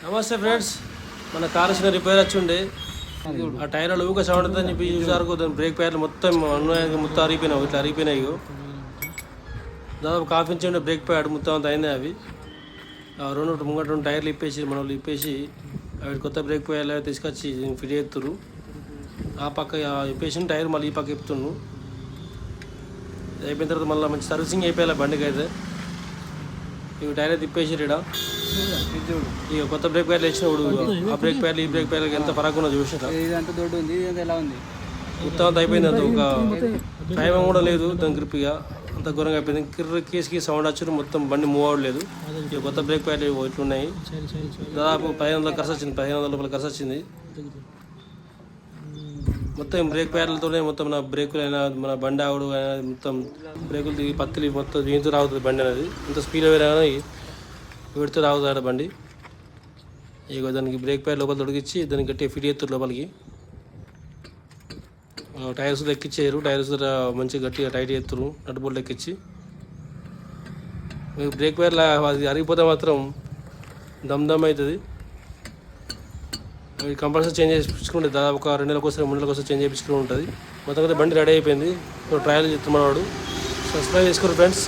నమస్తే ఫ్రెండ్స్, మన కార్ వచ్చిన రిపేర్ వచ్చి ఉండే ఆ టైర్లు ఊక సౌండ్ అని చెప్పి చూసారు. దాని బ్రేక్ ప్యాడ్లు మొత్తం మొత్తం అరిగిపోయినాయి, ఇట్లా అరిగిపోయినాయి. దాదాపు కాఫీ ఇంచ్ ఉండే బ్రేక్ ప్యాడ్ మొత్తం అంత అయింది. అవి ముంగట 2 టైర్లు ఇప్పేసి మన వాళ్ళు ఇప్పేసి అవి కొత్త బ్రేక్ ప్యాడ్లు తీసుకొచ్చి ఫిట్ చేస్తున్నారు. ఆ పక్క ఇప్పేసిన టైర్ మళ్ళీ ఈ పక్క ఇప్పుతున్నాను. అయిపోయిన తర్వాత మళ్ళీ మంచి సర్వీసింగ్ అయిపోయాలి బండికి. అయితే ఇవి టైర్ తిప్పేసి ఇక కొత్త బ్రేక్ ప్యాడ్లు వేసినప్పుడు ఆ బ్రేక్ ప్యాడ్లు ఈ బ్రేక్ ప్యాడ్లకి ఎంత ఫరక్ ఉన్నదో చూసినా. మొత్తం అంత అయిపోయింది. అంత ఒక టైం కూడా లేదు దాని గ్రిప్గా, అంత ఘోరంగా అయిపోయింది. కేసుకి సౌండ్ వచ్చి మొత్తం బండి మూవ్ అవ్వలేదు. ఇక కొత్త బ్రేక్ ప్యాడ్లు ఇట్లున్నాయి. దాదాపు 1500 ఖర్చు వచ్చింది, 1500 రూపాయలు ఖర్చు వచ్చింది. మొత్తం బ్రేక్ ప్యాడ్లతోనే మొత్తం నా బ్రేకులు అయినా మన బండి ఆవుడు మొత్తం బ్రేకులు దిగి పత్తిలి మొత్తం దీంతో రాగుతుంది బండి అనేది. ఇంత స్పీడ్గా వేరే వీడితో రాగుతాడు బండి. ఇక దానికి బ్రేక్ ప్యాడ్ లోపల తొడిగించి దానికి గట్టిగా ఫిట్ చేస్తారు లోపలికి. టైర్స్ ఎక్కించారు, టైర్స్ మంచిగా గట్టిగా టైట్ చేస్తారు నట్ బోల్ట్ ఎక్కించి. బ్రేక్ ప్యాడ్ అది అరిగిపోతే మాత్రం దమ్ అవుతుంది. కంపల్సరీ చేంజ్ చేయించుకుంటే దాదాపు ఒక 2 నెలలకు వస్తే 3 నెలలకు వస్తే చేంజ్ చేయించుకుంటూ ఉంటుంది. మొత్తం బండి రెడీ అయిపోయింది. ట్రయల్ చేస్తున్నాడు. సబ్స్క్రైబ్ చేసుకోరు ఫ్రెండ్స్.